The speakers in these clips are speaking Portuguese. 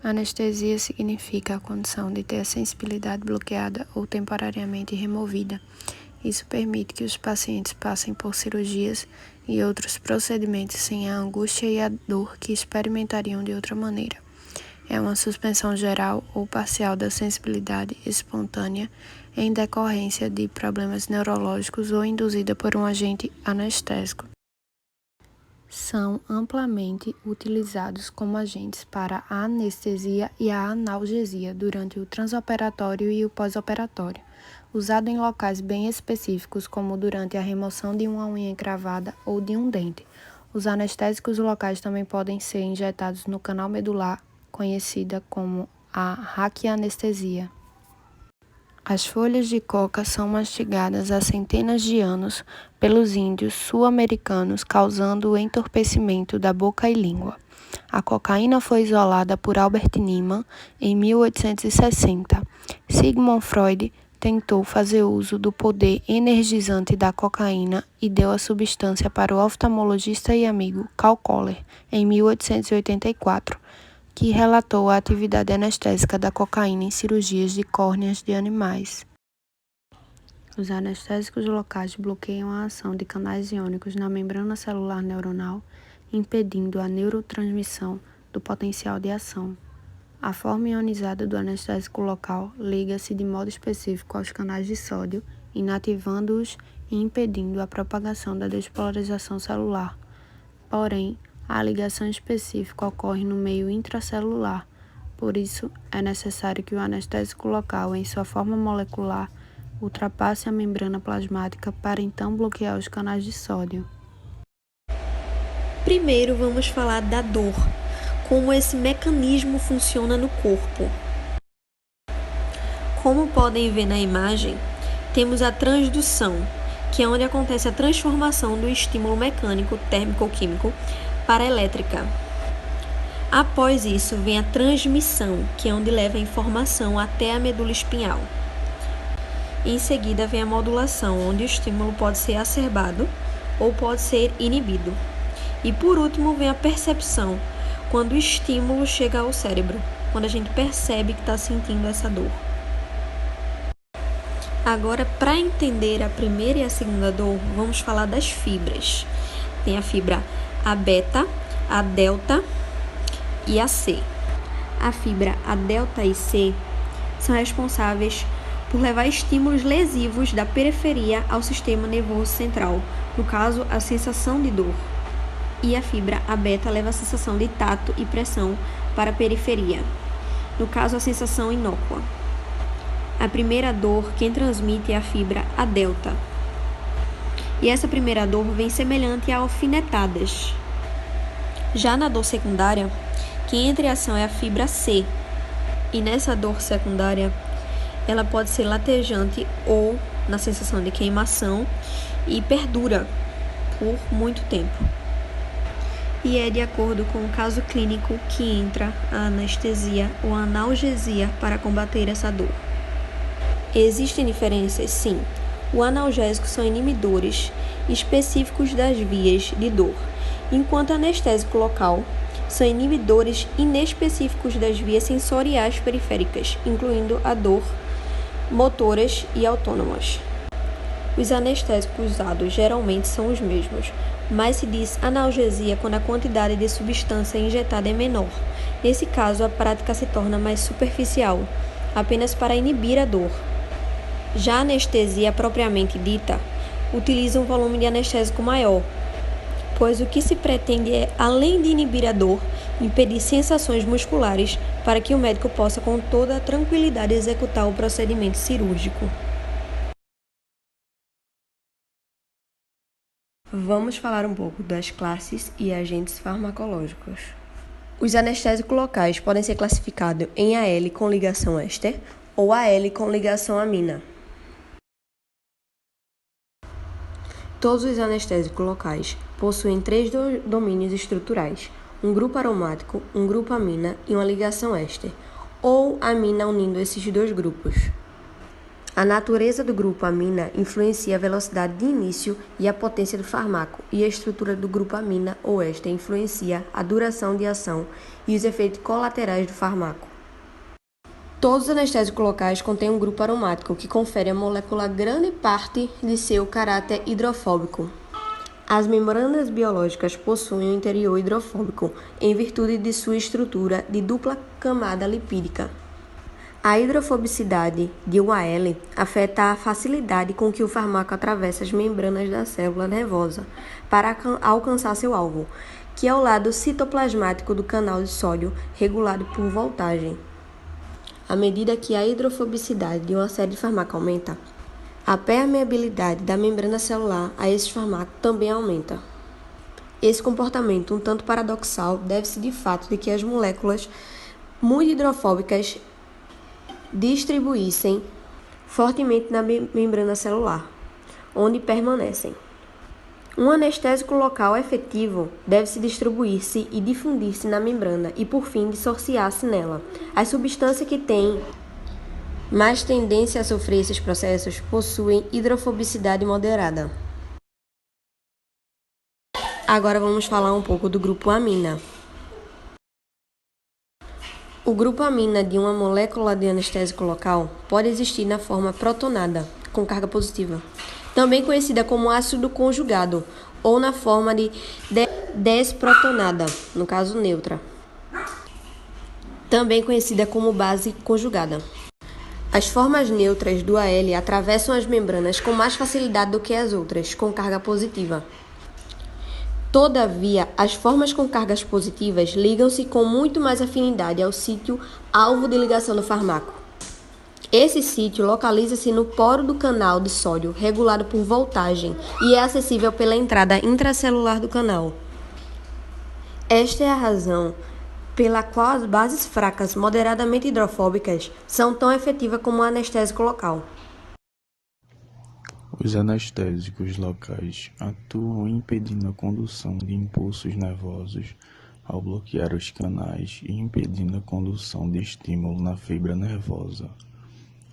Anestesia significa a condição de ter a sensibilidade bloqueada ou temporariamente removida. Isso permite que os pacientes passem por cirurgias e outros procedimentos sem a angústia e a dor que experimentariam de outra maneira. É uma suspensão geral ou parcial da sensibilidade espontânea em decorrência de problemas neurológicos ou induzida por um agente anestésico. São amplamente utilizados como agentes para a anestesia e a analgesia durante o transoperatório e o pós-operatório, usado em locais bem específicos como durante a remoção de uma unha encravada ou de um dente. Os anestésicos locais também podem ser injetados no canal medular, conhecida como a raquianestesia. As folhas de coca são mastigadas há centenas de anos pelos índios sul-americanos, causando o entorpecimento da boca e língua. A cocaína foi isolada por Albert Niemann em 1860. Sigmund Freud tentou fazer uso do poder energizante da cocaína e deu a substância para o oftalmologista e amigo Karl Koller em 1884. Que relatou a atividade anestésica da cocaína em cirurgias de córneas de animais. Os anestésicos locais bloqueiam a ação de canais iônicos na membrana celular neuronal, impedindo a neurotransmissão do potencial de ação. A forma ionizada do anestésico local liga-se de modo específico aos canais de sódio, inativando-os e impedindo a propagação da despolarização celular. Porém, a ligação específica ocorre no meio intracelular, por isso é necessário que o anestésico local, em sua forma molecular, ultrapasse a membrana plasmática para então bloquear os canais de sódio. Primeiro vamos falar da dor, como esse mecanismo funciona no corpo. Como podem ver na imagem, temos a transdução, que é onde acontece a transformação do estímulo mecânico, térmico ou químico, para a elétrica. Após isso, vem a transmissão, que é onde leva a informação até a medula espinhal. Em seguida, vem a modulação, onde o estímulo pode ser acerbado ou pode ser inibido. E por último, vem a percepção, quando o estímulo chega ao cérebro, quando a gente percebe que está sentindo essa dor. Agora, para entender a primeira e a segunda dor, vamos falar das fibras. Tem a fibra A beta, a delta e a C. A fibra A delta e C são responsáveis por levar estímulos lesivos da periferia ao sistema nervoso central, no caso, a sensação de dor. E a fibra A beta leva a sensação de tato e pressão para a periferia, no caso, a sensação inócua. A primeira dor, quem transmite é a fibra A delta. E essa primeira dor vem semelhante a alfinetadas. Já na dor secundária, quem entra em ação é a fibra C. E nessa dor secundária, ela pode ser latejante ou na sensação de queimação e perdura por muito tempo. E é de acordo com o caso clínico que entra a anestesia ou a analgesia para combater essa dor. Existem diferenças? Sim. O analgésico são inibidores específicos das vias de dor, enquanto o anestésico local são inibidores inespecíficos das vias sensoriais periféricas, incluindo a dor, motoras e autônomas. Os anestésicos usados geralmente são os mesmos, mas se diz analgesia quando a quantidade de substância injetada é menor. Nesse caso, a prática se torna mais superficial, apenas para inibir a dor. Já a anestesia propriamente dita utiliza um volume de anestésico maior, pois o que se pretende é, além de inibir a dor, impedir sensações musculares para que o médico possa com toda a tranquilidade executar o procedimento cirúrgico. Vamos falar um pouco das classes e agentes farmacológicos. Os anestésicos locais podem ser classificados em AL com ligação éster ou AL com ligação amina. Todos os anestésicos locais possuem 3 domínios estruturais, um grupo aromático, um grupo amina e uma ligação éster, ou amina unindo esses dois grupos. A natureza do grupo amina influencia a velocidade de início e a potência do fármaco, e a estrutura do grupo amina ou esta influencia a duração de ação e os efeitos colaterais do fármaco. Todos os anestésicos locais contêm um grupo aromático que confere à molécula grande parte de seu caráter hidrofóbico. As membranas biológicas possuem um interior hidrofóbico em virtude de sua estrutura de dupla camada lipídica. A hidrofobicidade de um AL afeta a facilidade com que o fármaco atravessa as membranas da célula nervosa para alcançar seu alvo, que é o lado citoplasmático do canal de sódio regulado por voltagem. À medida que a hidrofobicidade de uma série de fármacos aumenta, a permeabilidade da membrana celular a esses fármacos também aumenta. Esse comportamento, um tanto paradoxal, deve-se de fato de que as moléculas muito hidrofóbicas distribuíssem fortemente na membrana celular, onde permanecem. Um anestésico local efetivo deve-se distribuir-se e difundir-se na membrana e, por fim, dissociar-se nela. As substâncias que têm mais tendência a sofrer esses processos possuem hidrofobicidade moderada. Agora vamos falar um pouco do grupo amina. O grupo amina de uma molécula de anestésico local pode existir na forma protonada, com carga positiva, também conhecida como ácido conjugado, ou na forma de desprotonada, no caso neutra, também conhecida como base conjugada. As formas neutras do AL atravessam as membranas com mais facilidade do que as outras, com carga positiva. Todavia, as formas com cargas positivas ligam-se com muito mais afinidade ao sítio alvo de ligação do fármaco. Esse sítio localiza-se no poro do canal de sódio, regulado por voltagem, e é acessível pela entrada intracelular do canal. Esta é a razão pela qual as bases fracas moderadamente hidrofóbicas são tão efetivas como o anestésico local. Os anestésicos locais atuam impedindo a condução de impulsos nervosos ao bloquear os canais e impedindo a condução de estímulo na fibra nervosa,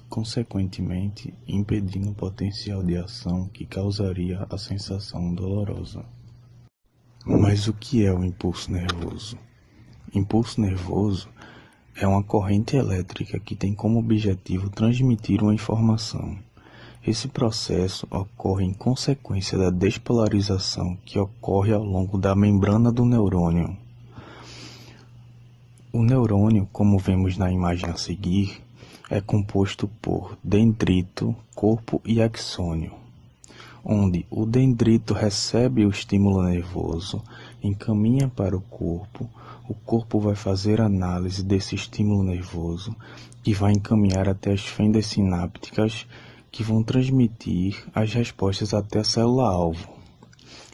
consequentemente impedindo o potencial de ação que causaria a sensação dolorosa. Mas o que é o impulso nervoso? Impulso nervoso é uma corrente elétrica que tem como objetivo transmitir uma informação. Esse processo ocorre em consequência da despolarização que ocorre ao longo da membrana do neurônio. O neurônio, como vemos na imagem a seguir, é composto por dendrito, corpo e axônio, onde o dendrito recebe o estímulo nervoso, encaminha para o corpo vai fazer análise desse estímulo nervoso e vai encaminhar até as fendas sinápticas que vão transmitir as respostas até a célula-alvo.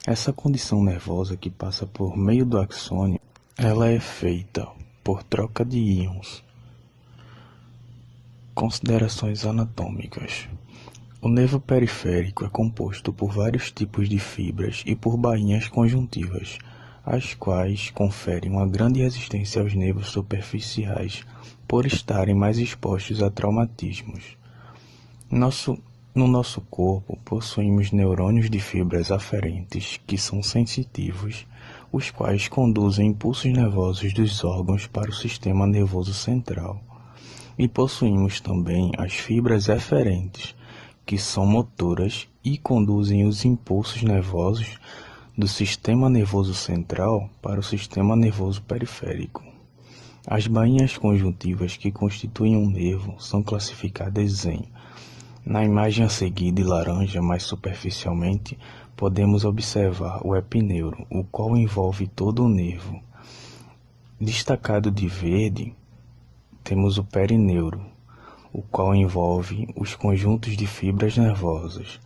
Essa condição nervosa que passa por meio do axônio, ela é feita por troca de íons. Considerações anatômicas. O nervo periférico é composto por vários tipos de fibras e por bainhas conjuntivas, as quais conferem uma grande resistência aos nervos superficiais por estarem mais expostos a traumatismos. No nosso corpo, possuímos neurônios de fibras aferentes, que são sensitivos, os quais conduzem impulsos nervosos dos órgãos para o sistema nervoso central. E possuímos também as fibras eferentes, que são motoras e conduzem os impulsos nervosos do sistema nervoso central para o sistema nervoso periférico. As bainhas conjuntivas que constituem um nervo são classificadas em: na imagem a seguir de laranja, mais superficialmente, podemos observar o epineuro, o qual envolve todo o nervo. Destacado de verde, temos o perineuro, o qual envolve os conjuntos de fibras nervosas.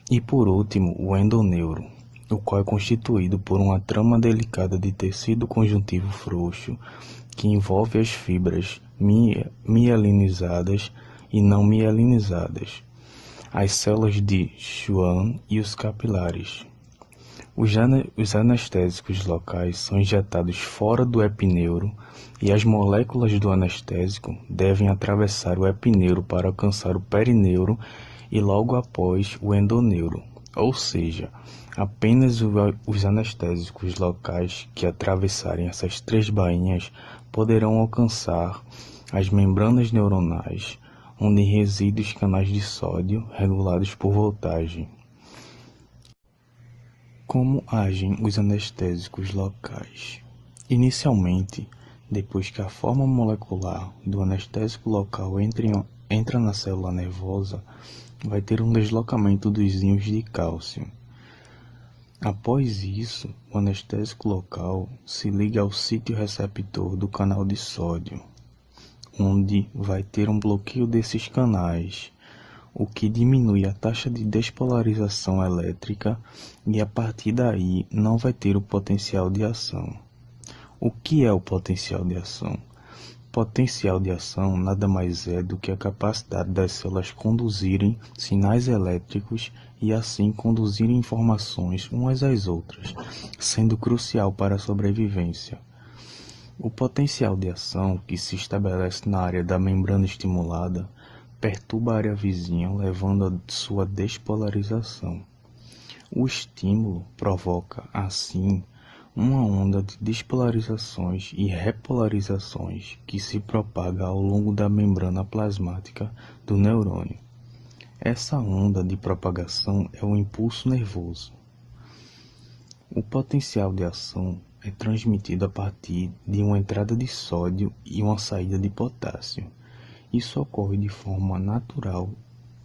E por último, o endoneuro, o qual é constituído por uma trama delicada de tecido conjuntivo frouxo, que envolve as fibras mielinizadas e não mielinizadas, as células de Schwann e os capilares. Os anestésicos locais são injetados fora do epineuro e as moléculas do anestésico devem atravessar o epineuro para alcançar o perineuro e logo após o endoneuro, ou seja, apenas os anestésicos locais que atravessarem essas 3 bainhas poderão alcançar as membranas neuronais, onde residem os canais de sódio regulados por voltagem. Como agem os anestésicos locais? Inicialmente, depois que a forma molecular do anestésico local entra na célula nervosa, vai ter um deslocamento dos íons de cálcio. Após isso, o anestésico local se liga ao sítio receptor do canal de sódio, onde vai ter um bloqueio desses canais, o que diminui a taxa de despolarização elétrica e a partir daí não vai ter o potencial de ação. O que é o potencial de ação? Potencial de ação nada mais é do que a capacidade das células conduzirem sinais elétricos e assim conduzirem informações umas às outras, sendo crucial para a sobrevivência. O potencial de ação que se estabelece na área da membrana estimulada perturba a área vizinha, levando a sua despolarização. O estímulo provoca, assim, uma onda de despolarizações e repolarizações que se propaga ao longo da membrana plasmática do neurônio. Essa onda de propagação é o impulso nervoso. O potencial de ação é transmitido a partir de uma entrada de sódio e uma saída de potássio. Isso ocorre de forma natural,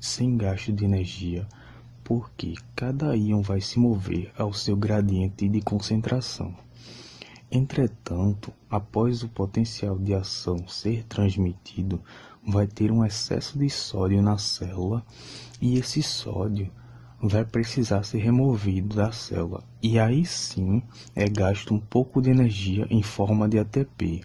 sem gasto de energia, porque cada íon vai se mover ao seu gradiente de concentração. Entretanto, após o potencial de ação ser transmitido, vai ter um excesso de sódio na célula e esse sódio vai precisar ser removido da célula e aí sim é gasto um pouco de energia em forma de ATP.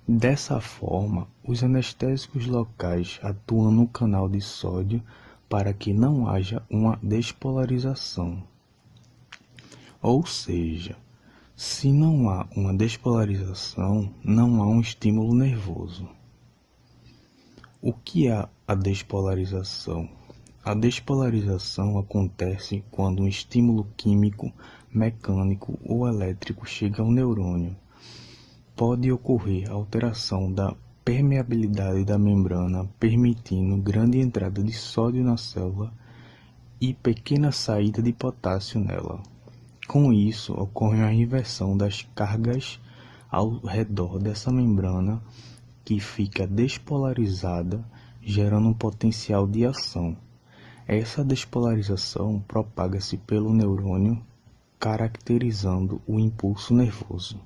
Dessa forma, os anestésicos locais atuam no canal de sódio para que não haja uma despolarização. Ou seja, se não há uma despolarização, não há um estímulo nervoso. O que é a despolarização? A despolarização acontece quando um estímulo químico, mecânico ou elétrico chega ao neurônio. Pode ocorrer alteração da permeabilidade da membrana, permitindo grande entrada de sódio na célula e pequena saída de potássio nela. Com isso, ocorre uma inversão das cargas ao redor dessa membrana que fica despolarizada, gerando um potencial de ação. Essa despolarização propaga-se pelo neurônio, caracterizando o impulso nervoso.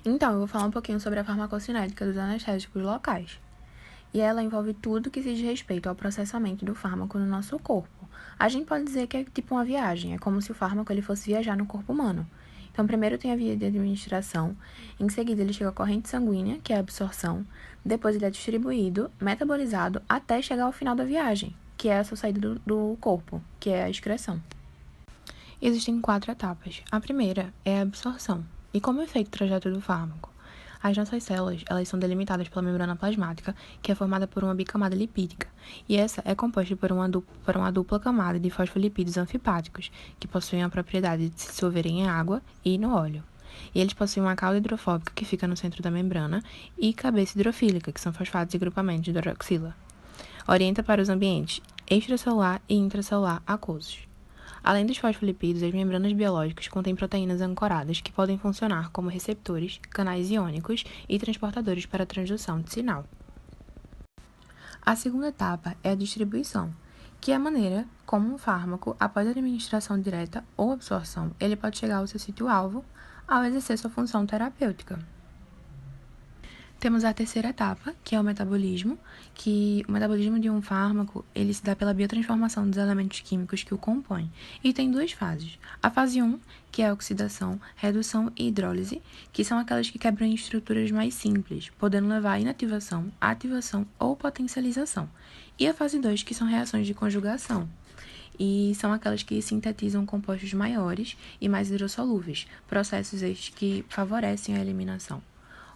Então, eu vou falar um pouquinho sobre a farmacocinética dos anestésicos locais. E ela envolve tudo que se diz respeito ao processamento do fármaco no nosso corpo. A gente pode dizer que é tipo uma viagem, é como se o fármaco ele fosse viajar no corpo humano. Então, primeiro tem a via de administração, em seguida ele chega à corrente sanguínea, que é a absorção, depois ele é distribuído, metabolizado, até chegar ao final da viagem, que é a sua saída do corpo, que é a excreção. Existem 4 etapas. A primeira é a absorção. E como é feito o trajeto do fármaco? As nossas células, elas são delimitadas pela membrana plasmática, que é formada por uma bicamada lipídica, e essa é composta por uma dupla camada de fosfolipídios anfipáticos, que possuem a propriedade de se dissolverem em água e no óleo. E eles possuem uma cauda hidrofóbica que fica no centro da membrana e cabeça hidrofílica, que são fosfatos e grupamentos de hidroxila. Orienta para os ambientes extracelular e intracelular aquosos. Além dos fosfolipídios, as membranas biológicas contêm proteínas ancoradas que podem funcionar como receptores, canais iônicos e transportadores para a transdução de sinal. A segunda etapa é a distribuição, que é a maneira como um fármaco, após a administração direta ou absorção, ele pode chegar ao seu sítio-alvo ao exercer sua função terapêutica. Temos a terceira etapa, que é o metabolismo, que o metabolismo de um fármaco, ele se dá pela biotransformação dos elementos químicos que o compõem. E tem 2 fases. A fase 1, que é a oxidação, redução e hidrólise, que são aquelas que quebram em estruturas mais simples, podendo levar a inativação, ativação ou potencialização. E a fase 2, que são reações de conjugação. e são aquelas que sintetizam compostos maiores e mais hidrossolúveis, processos estes que favorecem a eliminação.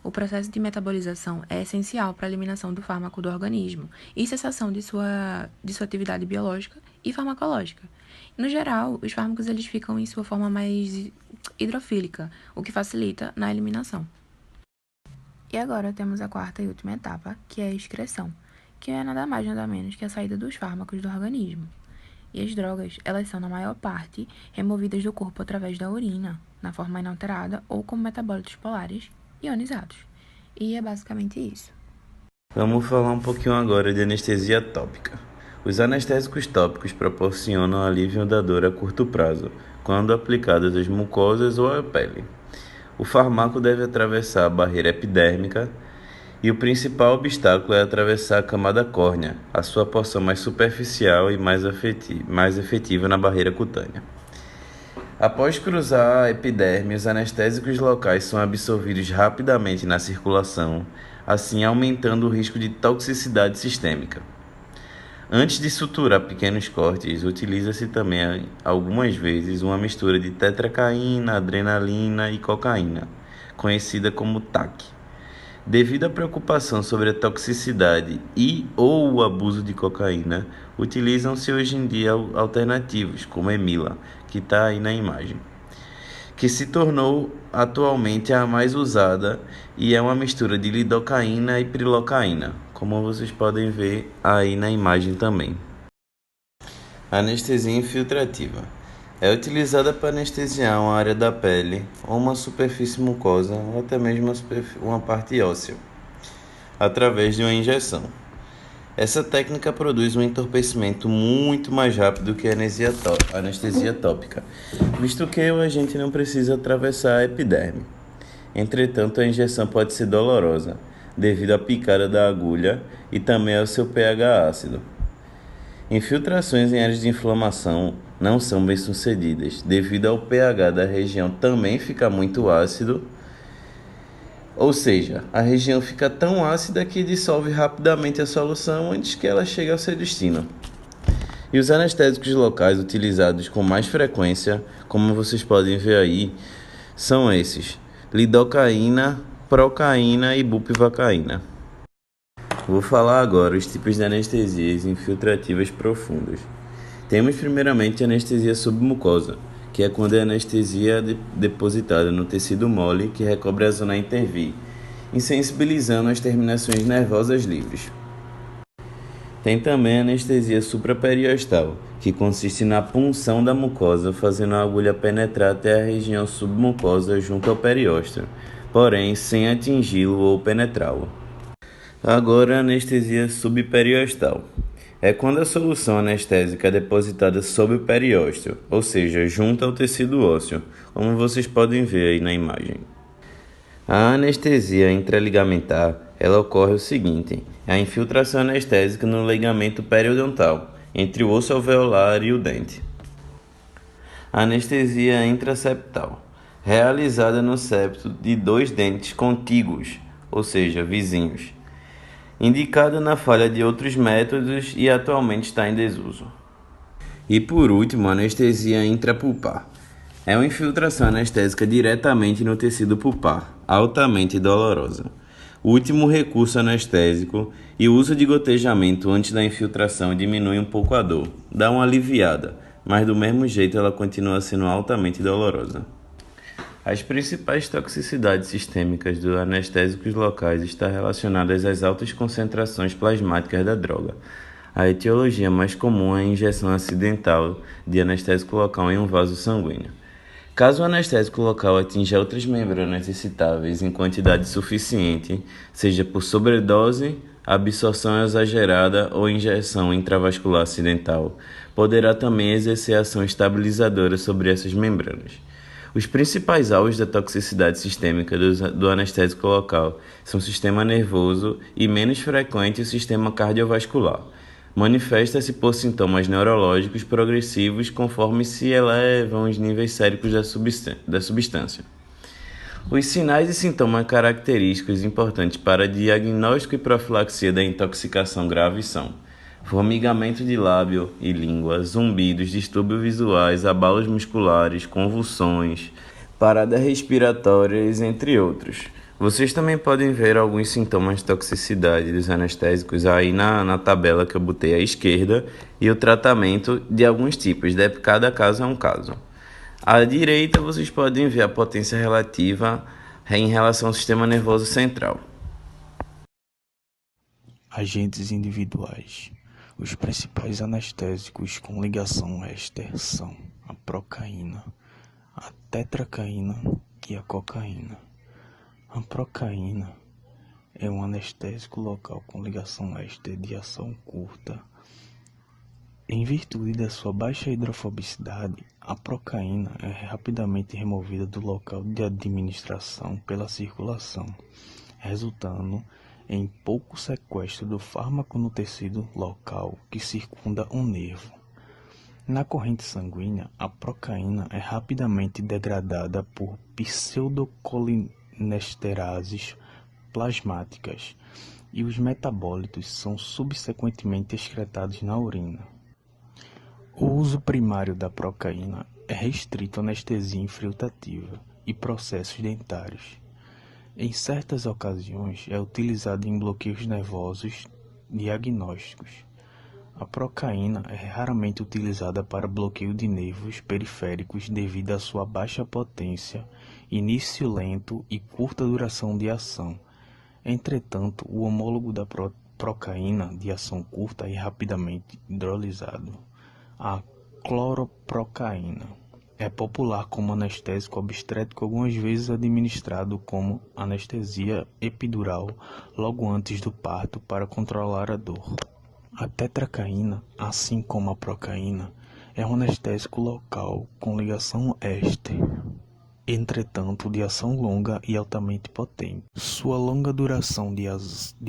O processo de metabolização é essencial para a eliminação do fármaco do organismo e cessação de sua atividade biológica e farmacológica. No geral, os fármacos eles ficam em sua forma mais hidrofílica, o que facilita na eliminação. E agora temos a quarta e última etapa, que é a excreção, que é nada mais nada menos que a saída dos fármacos do organismo. E as drogas, elas são, na maior parte, removidas do corpo através da urina, na forma inalterada ou como metabólitos polares ionizados. E é basicamente isso. Vamos falar um pouquinho agora de anestesia tópica. Os anestésicos tópicos proporcionam alívio da dor a curto prazo, quando aplicados às mucosas ou à pele. O fármaco deve atravessar a barreira epidérmica e o principal obstáculo é atravessar a camada córnea, a sua porção mais superficial e mais efetiva na barreira cutânea. Após cruzar a epiderme, os anestésicos locais são absorvidos rapidamente na circulação, assim aumentando o risco de toxicidade sistêmica. Antes de suturar pequenos cortes, utiliza-se também algumas vezes uma mistura de tetracaína, adrenalina e cocaína, conhecida como TAC. Devido à preocupação sobre a toxicidade ou o abuso de cocaína, utilizam-se hoje em dia alternativos, como Emila, que está aí na imagem, que se tornou atualmente a mais usada e é uma mistura de lidocaína e prilocaína, como vocês podem ver aí na imagem também. Anestesia infiltrativa. É utilizada para anestesiar uma área da pele ou uma superfície mucosa ou até mesmo uma parte óssea, através de uma injeção. Essa técnica produz um entorpecimento muito mais rápido que a anestesia tópica, visto que o agente não precisa atravessar a epiderme. Entretanto, a injeção pode ser dolorosa, devido à picada da agulha e também ao seu pH ácido. Infiltrações em áreas de inflamação não são bem-sucedidas, devido ao pH da região também ficar muito ácido, ou seja, a região fica tão ácida que dissolve rapidamente a solução antes que ela chegue ao seu destino. E os anestésicos locais utilizados com mais frequência, como vocês podem ver aí, são esses: lidocaína, procaína e bupivacaína. Vou falar agora os tipos de anestesias infiltrativas profundas. Temos primeiramente a anestesia submucosa, que é quando a anestesia é depositada no tecido mole que recobre a zona a intervir, insensibilizando as terminações nervosas livres. Tem também a anestesia supraperiostal, que consiste na punção da mucosa, fazendo a agulha penetrar até a região submucosa junto ao periósteo, porém sem atingi-lo ou penetrá-lo. Agora, a anestesia subperiostal. É quando a solução anestésica é depositada sob o periósteo, ou seja, junto ao tecido ósseo, como vocês podem ver aí na imagem. A anestesia intraligamentar, ela ocorre o seguinte: a infiltração anestésica no ligamento periodontal, entre o osso alveolar e o dente. A anestesia intraseptal, realizada no septo de dois dentes contíguos, ou seja, vizinhos, indicada na falha de outros métodos e atualmente está em desuso. E por último, a anestesia intrapulpar. É uma infiltração anestésica diretamente no tecido pulpar, altamente dolorosa. O último recurso anestésico e o uso de gotejamento antes da infiltração diminui um pouco a dor, dá uma aliviada, mas do mesmo jeito ela continua sendo altamente dolorosa. As principais toxicidades sistêmicas dos anestésicos locais estão relacionadas às altas concentrações plasmáticas da droga. A etiologia mais comum é a injeção acidental de anestésico local em um vaso sanguíneo. Caso o anestésico local atinja outras membranas excitáveis em quantidade suficiente, seja por sobredose, absorção exagerada ou injeção intravascular acidental, poderá também exercer ação estabilizadora sobre essas membranas. Os principais alvos da toxicidade sistêmica do anestésico local são o sistema nervoso e, menos frequente, o sistema cardiovascular. Manifesta-se por sintomas neurológicos progressivos conforme se elevam os níveis séricos da substância. Os sinais e sintomas característicos importantes para diagnóstico e profilaxia da intoxicação grave são formigamento de lábio e língua, zumbidos, distúrbios visuais, abalos musculares, convulsões, paradas respiratórias, entre outros. Vocês também podem ver alguns sintomas de toxicidade dos anestésicos aí na tabela que eu botei à esquerda e o tratamento de alguns tipos, cada caso é um caso. À direita vocês podem ver a potência relativa em relação ao sistema nervoso central. Agentes individuais. Os principais anestésicos com ligação éster são a procaína, a tetracaína e a cocaína. A procaína é um anestésico local com ligação éster de ação curta. Em virtude da sua baixa hidrofobicidade, a procaína é rapidamente removida do local de administração pela circulação, resultando em pouco sequestro do fármaco no tecido local que circunda um nervo. Na corrente sanguínea, a procaína é rapidamente degradada por pseudocolinesterases plasmáticas e os metabólitos são subsequentemente excretados na urina. O uso primário da procaína é restrito à anestesia infiltrativa e processos dentários. Em certas ocasiões, é utilizado em bloqueios nervosos diagnósticos. A procaína é raramente utilizada para bloqueio de nervos periféricos devido à sua baixa potência, início lento e curta duração de ação. Entretanto, o homólogo da procaína de ação curta é rapidamente hidrolisado. A cloroprocaína é popular como anestésico obstétrico, algumas vezes administrado como anestesia epidural logo antes do parto para controlar a dor. A tetracaína, assim como a procaína, é um anestésico local com ligação éster, entretanto de ação longa e altamente potente. Sua longa duração de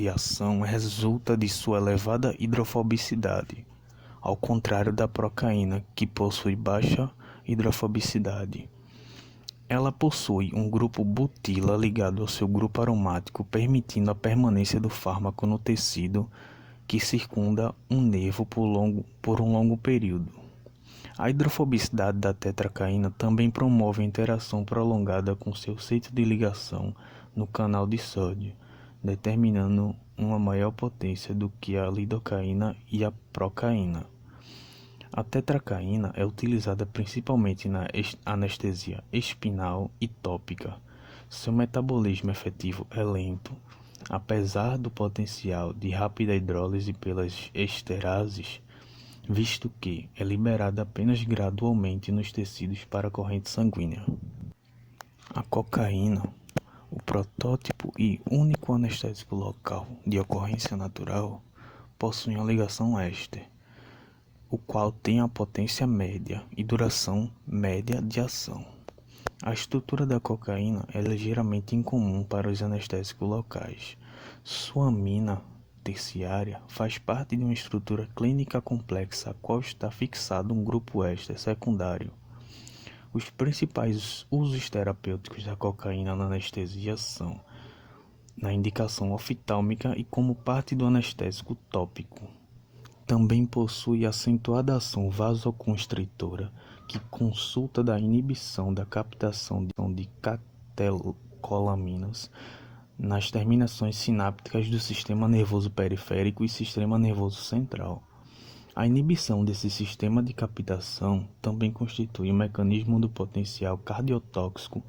ação resulta de sua elevada hidrofobicidade, ao contrário da procaína, que possui baixa hidrofobicidade. Ela possui um grupo butila ligado ao seu grupo aromático, permitindo a permanência do fármaco no tecido que circunda um nervo por um longo período. A hidrofobicidade da tetracaína também promove a interação prolongada com seu sítio de ligação no canal de sódio, determinando uma maior potência do que a lidocaína e a procaína. A tetracaína é utilizada principalmente na anestesia espinal e tópica. Seu metabolismo efetivo é lento, apesar do potencial de rápida hidrólise pelas esterases, visto que é liberada apenas gradualmente nos tecidos para a corrente sanguínea. A cocaína, o protótipo e único anestésico local de ocorrência natural, possui uma ligação éster, o qual tem a potência média e duração média de ação. A estrutura da cocaína é ligeiramente incomum para os anestésicos locais. Sua amina terciária faz parte de uma estrutura clínica complexa a qual está fixado um grupo éster secundário. Os principais usos terapêuticos da cocaína na anestesia são na indicação oftálmica e como parte do anestésico tópico. Também possui acentuada ação vasoconstritora, que consulta da inibição da captação de catecolaminas nas terminações sinápticas do sistema nervoso periférico e sistema nervoso central. A inibição desse sistema de captação também constitui um mecanismo do potencial cardiotóxico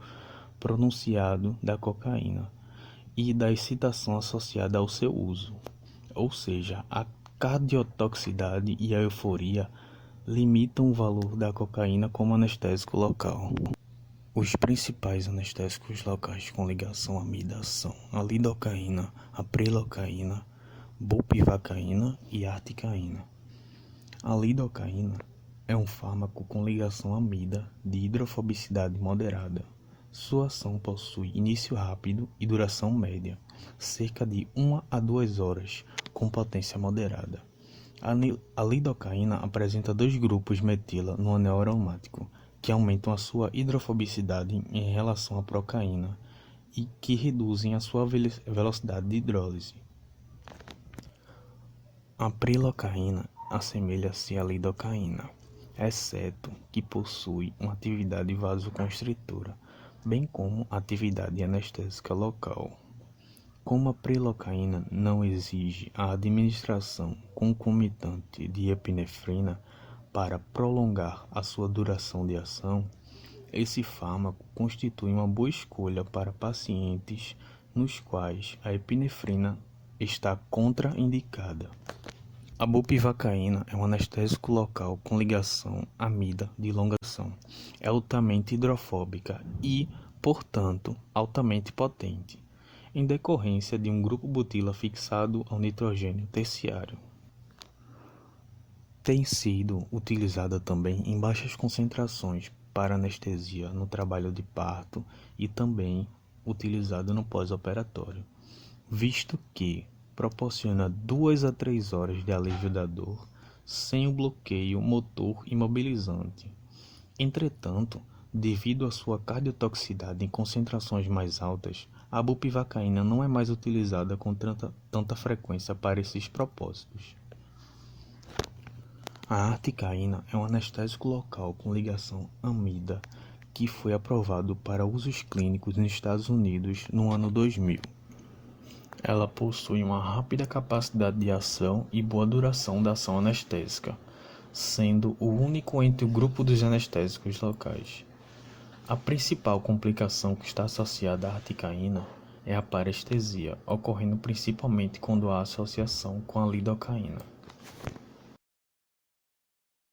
pronunciado da cocaína e da excitação associada ao seu uso, ou seja, a cardiotoxicidade e a euforia limitam o valor da cocaína como anestésico local. Os principais anestésicos locais com ligação amida são a lidocaína, a prilocaína, bupivacaína e articaína. A lidocaína é um fármaco com ligação amida de hidrofobicidade moderada. Sua ação possui início rápido e duração média, cerca de 1 a 2 horas, com potência moderada. A lidocaína apresenta 2 grupos metila no anel aromático, que aumentam a sua hidrofobicidade em relação à procaína e que reduzem a sua velocidade de hidrólise. A prilocaína assemelha-se à lidocaína, exceto que possui uma atividade vasoconstritora, bem como atividade anestésica local. Como a prilocaína não exige a administração concomitante de epinefrina para prolongar a sua duração de ação, esse fármaco constitui uma boa escolha para pacientes nos quais a epinefrina está contraindicada. A bupivacaína é um anestésico local com ligação amida de longa ação. É altamente hidrofóbica e, portanto, altamente potente, em decorrência de um grupo butila fixado ao nitrogênio terciário. Tem sido utilizada também em baixas concentrações para anestesia no trabalho de parto e também utilizada no pós-operatório, visto que proporciona 2 a 3 horas de alívio da dor sem o bloqueio motor imobilizante. Entretanto, devido à sua cardiotoxicidade em concentrações mais altas, a bupivacaína não é mais utilizada com tanta frequência para esses propósitos. A articaína é um anestésico local com ligação amida que foi aprovado para usos clínicos nos Estados Unidos no ano 2000. Ela possui uma rápida capacidade de ação e boa duração da ação anestésica, sendo o único entre o grupo dos anestésicos locais. A principal complicação que está associada à articaína é a parestesia, ocorrendo principalmente quando há associação com a lidocaína.